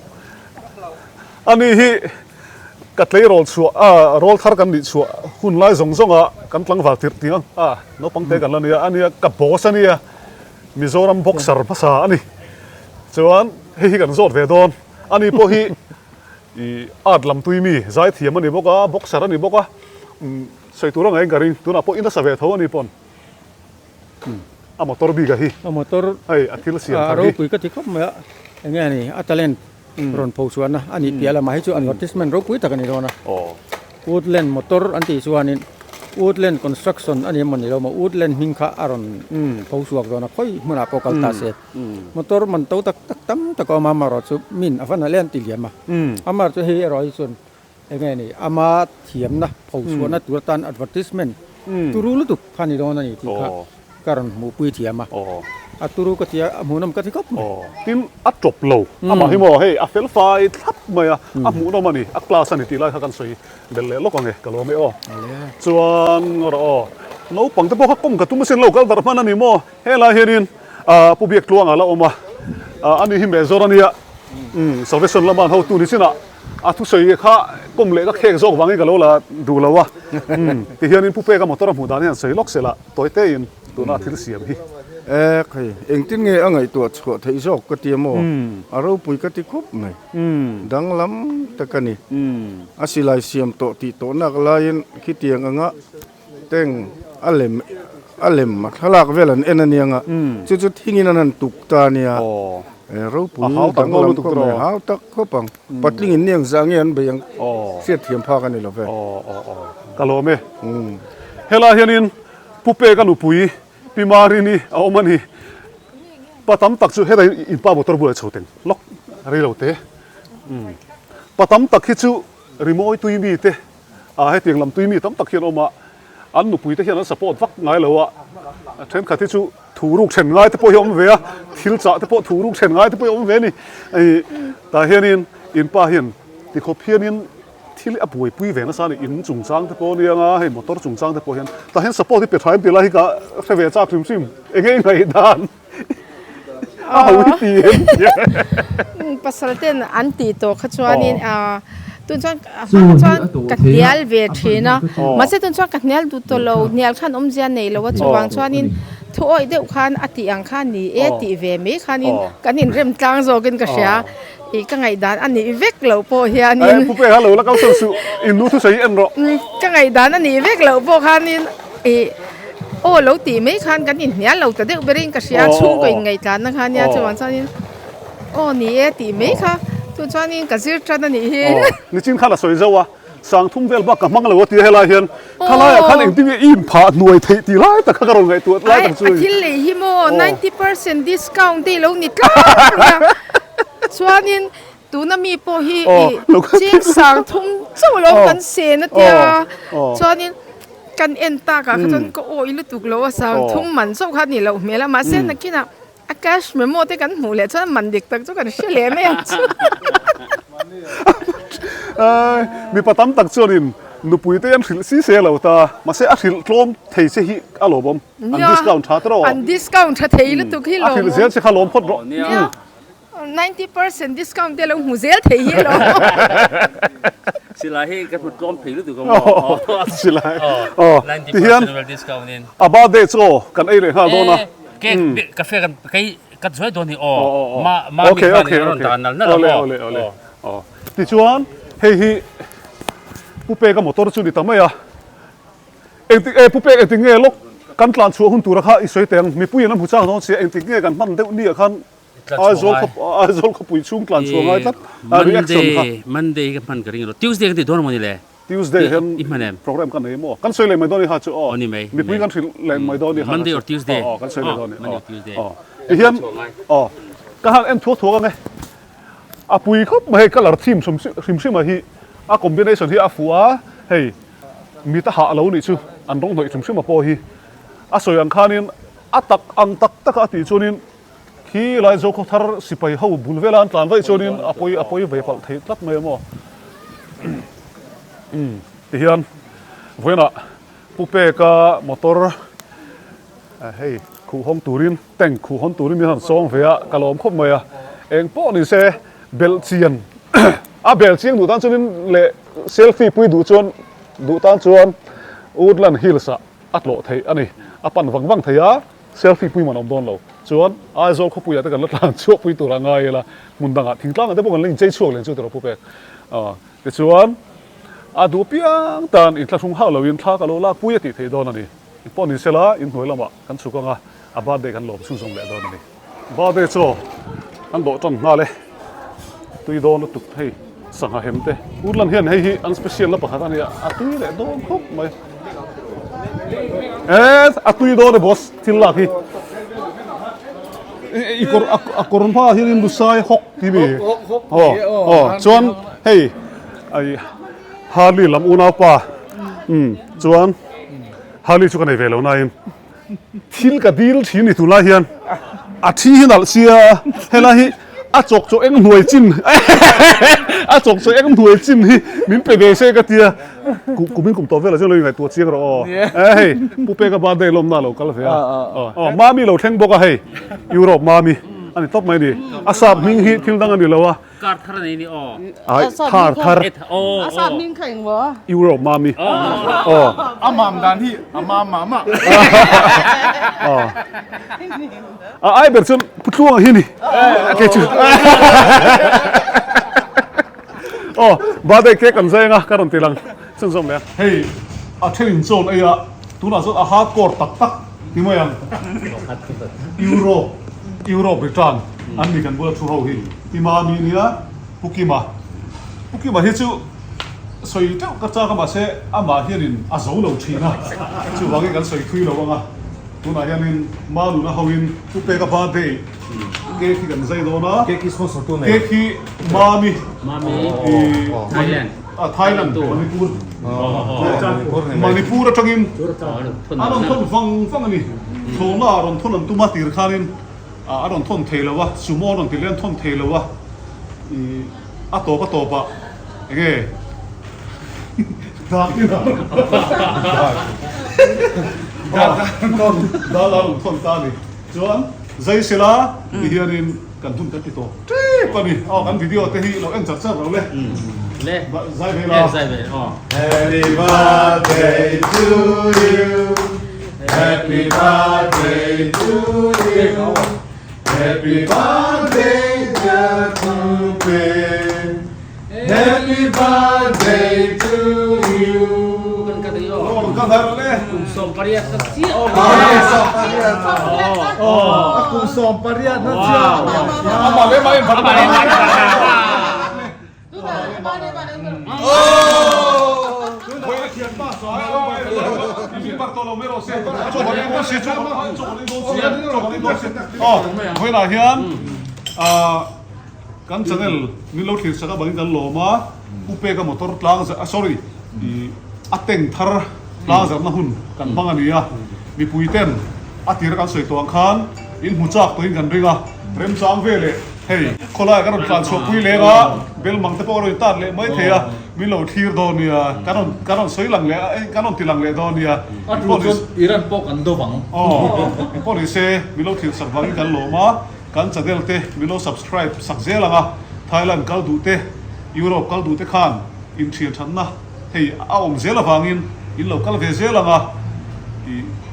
S1: อันนี้ฮีกัดเลยโรลชัวโรลทาร์กันดิชัวหุ่นไล่ส่งกันตั้งฝากติดทิ้งน้องปังเตกันแล้วเนี่ยอันนี้กับบอสอันนี้มิโซรัมบ็อกเซอร์ภาษาอันนี้ส่วนเฮีกันโซดเวดอนอันนี้พอฮีอาดลำตุยมีใจเทียมอันนี้บอกว่าบ็อกเซอร์อันนี้บอกว่าใส่ตัวเราไงกันริงตัวน่ะพออินทสเวทเขาอันนี้ปนมอเตอร์บีกันฮี
S7: มอเตอร์
S1: ไอ้อาทิตย์ละเสียง
S7: เราปุ๋ยก็ที่ครบไหมอย่างเงี้ยนี่อัตเลนรอนผู้ส่วนนะอันนี้เปียละมาให้ช่วยอันวัติสมันเราปุ๋ยตะกันนี่โดนนะWoodland มอเตอร์อันที่ส่วนนี้ Woodland construction อันนี้มันนี่เรามา Woodland มิงค่าอารอนผู้ส่วนโดนนะค่อยมันอาปกัลตาเสร็จมอเตอร์มันโตตักตั้มตะก็มามารอดสุมินอันนั้นเล่นติเลียมาอามาจะให้รอยส่วนอย่างเงี้ยนี่อามาเทียมนะผู้ส่วนนะตัวตัน advertisement ตูรู้ลุตุพันนี่โดนนี่ที่ค่ะการหมู่ปุ๋ยเทียมมาตูรู้ก็เทียหมู่น้ำก็ที่ก็
S1: ทีมอัดจบโลมาให้หมอให้เฟลไฟทับมาหมู่น้ำมันนี่กลาสันติไล่กันสวยเดลเล่ลก็ไงกะโลไม่ส่วนน้องปังตะโพกกุ้งกับตุ้มเส้นโลกดาร์มันนี่หมอเฮลาเฮรินผู้เบียกลวงอะไรออกมาอันนี้หิมเบซอร์นี่สาวเวสต์ละมันเขาตูนี่สินะทุกสิ่งข้าก้มเล็กเค้กโซกบางอย่างก็รู้ละดูแล้ววะที่เฮียนี่ผู้เป้ก็มาต้อนรับหมู่ด้านนี่สวยล็อกเสร็จละตัวเต้ยินตัวน่าที่เสียบี
S4: ใครเองที่ไงอังไงตัวชัวไทยโซกก็เตรียมเราปุ๋ยก็ที่ครบไหมดังล้ำแต่กันนี่อาศิลายเสียมโตตีโตนักลายคิดเตียงอ่ะเต็งอัลเลมมาขลักเวลันเอ็นนี่อ่ะจุดที่นี่นั่นตุกตาเนี่ยเราปุ๋ยดังล้ำก็ไม่หาตักก็ปังปัดลิงนี่ยังสังเงียนไปยังเสียเทียมพากันนี่หรอเว้ย
S1: กะโลเมเฮลาเฮียนินผู้เป้กันอุปุยปีมารีนี่เอามันนี่ปะตั้มตักชูให้ได้อินป้าบตรบุเลยชาวเต็งล็อกเรียลเตะปะตั้มตักให้ชูรีโมยตุยมีเตะให้เตียงลำตุยมีตั้มตักเขียนออกมาอันหนุปุยเตะเขียนอันสปอร์ตฟักง่ายเลยว่ะเทรนขัดที่ชูถูรูกเช่นง่ายแต่พอยอมเวียทิลจ่าแต่พอถูรูกเช่นง่ายแต่พอยอมเวียนี่แต่เฮียนินอินป้าเฮียนที่เขาเพียนินที่เลี้ยบุยปุยเวนัสานอินจุงจังแต่พอเนี่ยง่ายมอเตอร์จุงจังแต่พอเห็นแต่เห็นสปอร์ตที่เปิดท้ายปีละที่ก็เทเวจ้าพริมซิมเองไงด้านวิธี
S9: ภาษาเต้นอันตีโตขจวนินตุนชวนกัดเนียลเวทีนะมาเสตุนชวนกัดเนียลดูตัวเราเนียลขันอมเจียนในเราว่าจวงชวนินทั่วเดียวขันอติอังขันนี่ติเวมีขันินกันนินเริ่มกลางโจกินกระเสียอีกไงด้านอันนี้เวกเหล่าโปเฮียนิน
S1: ผู้เป้ฮัลโหลแล้วก็สู้อินนู้ทุใส่เอ็นรอ
S9: ก็ไงด้านอันนี้เวกเหล่าโปขันินโอ้เราตีไม่ขันกันนินเนี่ยเราแต่เด็กเบริงกระเสียชูก็ยังไงด้านนะคะเนี่ยจวงชวนินโอ้นี่ตีไม่ค่ะตุนชวนินกระซิบชันนี่
S1: นี่จริงข้าละสวยเจ้าวะสังทุ่มเวลบักกับมังเลยว่าตีให้ลายเฮียนข้าลายข้าเองที่มีอินผ่าหน่วยตีลายแต่ข้ากระโดดไงตัวลายต่างช่วย
S9: ที่เลยฮิโม 90% discount ที่เรานิดชวนินตูน่ามีโปฮีจริงสังทุ่มเจ้าเรากันเสียนะเดียวชวนินกันเอ็นตากะขจนก็โอ้ยลุตุกเราสังทุ่มมันชอบขันนี่เราเมื่อละมาเส้นนักกินอ่ะอากาศไม่หมดกันหมูเลยชวมันเด็กตักชวกันเฉลี่ยไม่
S1: มีปะตั้มตักชวนินนุปุยเตี้ยนสีเสียเหล่าตามาเสียอาทิตย์โลมเทเสียฮิอารมณ์อันดิสคาวน์ชาตรอ
S9: อันดิสคาวน์ชาเทลุตุกฮิโล
S1: อาทิตย์เสียสิขลมพดรอ
S9: 90% discount เดี๋ยวเราหูเสียเทียร์
S3: สิลาให้กระตุ้นกลมผิวหรือตัวกลม
S1: สิลาที่เฮียนอาบาเดโซกันไอเลยฮะโดนะ
S3: เก๊กาแฟกันไก่กัดสวยตัวนี้มาโอเคนั่นแหละ
S1: ที่ชวนเฮ้ยผู้เป้ก็หมดตัวชุดนี้ทำไมเอ็งผู้เป้เอ็งติงเงี้ยลูกกันกลางชัวหุ่นตัวราคาอีสวยเตียงมีผู้หญิงน้ำผู้ชายน้องเสียเอ็งติงเงี้ยกันมันเดี๋ยวนี้กันอาจจะเขาปุ๋ยชุ่มกลั่นชัวง่ายจัด
S3: มันเดย์กับมันกระดิ่งเราทิวส์เดย์กันติดโดนมันนี่แหละ
S1: Tuesday hian
S3: Imanem.
S1: program kan nei mo kan soi le mai doni ha chu o
S3: Oni mai.
S1: mi pui kan thil le mai doni ha
S3: Monday or Tuesday.
S1: kan soi le doni
S3: Monday or Tuesday.
S1: hian ka han em thu nge a pui khop mai color theme sim hi a combination hi a fuwa hei mi ta ha lo ni chu an rong noi sim po hi a soi ang khanin atak ang tak a ti chunin khi lai zo ko thar sipai ho bulvelan tlan vai chunin apoi ve pal thei tlat mai mo ti hian voina pupe ka motor hei khu hong turin teng khu hong turin mi han song ve a kalom khop mai a eng po ni se belchian a belchian du tan chunin le selfie pui du tan chuan Woodland Hills a atlo thei ani apan wang thei a selfie pui man om don lo chuan ai zo kho pui ata kan la tlan chu pui tur angai la mundanga thingtlang ate bokan ling chei chuak len chu ter pupe te chuan a du piang tan in thlung ha lo in thla ka lo la pui ati thei don ani pon in sela in hoi lama kan chu ka nga a birthday kan lo sung sung le don ani birthday chu an do ton nga le tui don tu hei sangha hemte Woodland hian hei hi an special la pakhat ani a tui le don khop mai a tui don le boss thil la hi akoron pa hian lu sai hok ti bi chuan hei ai hali lam una pa chuan hali chu kan ei velo na in thil ka dil thi ni tu la hian a thi hinal sia hela hi a chok cho eng hnuai chin a chok cho eng hnuai chin hi min pe ve se ka tia kumin kum to vela chu loi ngai tu chiang ro hei pupe ka ba dei lom na lo kal fe mami lo theng boka hei Europe mami ani top mai ni asap ming hi thil dang ani lo wa
S3: Kar thar nei ni
S1: ai thar
S9: Asam ning kheng bo.
S1: Europe mami
S7: Amam dan hi amam mama.
S1: ai ber chun putluang hi ni ke chu ba de ke kan zai nga karon tilang chung som le hey a thelin zone aya tuna zot a hardcore tak ni mo yang Europe Britain an mi kan bula thu ho hi tima mi nia pukima hi chu soi teu ka cha ka ma se ama hianin a zo lo thina chu wangi kan soi thui lo wanga tuna hianin ma lu na hoin pupe ka ba de ke ki kan zai do na ke ki sponsor tu ne ke ki mami Thailand Manipur atangin aron thon fang ani thona aron thon an tuma tir khanin aron thon theilawa sumo ron tilen thon theilawa to pa ege da la thon ta ni chuan zai sela hianin kan thun ka ti to pani kan video te hi lo en chak chak lo le
S3: le
S1: zai ve
S4: Happy birthday to you. Happy birthday to you. Happy birthday dear Pupe. Happy birthday to you.
S1: kan har le
S3: som pariat ka si
S4: Aku som pariat na siya.
S1: ama le mai bhar bhar Hoina hian kan channel ni lo thir saka bang kan loma upe ka motor tlang sorry ateng thar tlang zer na hun kan bang ania mi puiten atir kan soi tong khan in huchak to in kan ringa rem chang vele hei khola kan tlan so pui lega bel mang te por tan le mai theya mi lo thir do nia kanon soi lang le kanon tilang le do nia
S8: Iran pok an do bang
S1: police mi lo thir sak bang kan loma kan channel te mi lo subscribe sak zelanga Thailand kal du te Europe kal du te khan in thian thanna hei a om zela wangin in lo kal ve zelanga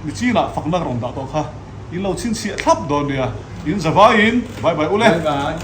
S1: ni china fakna ron da to kha in lo chin si thlap do nia in zawa in bye bye ule
S8: bye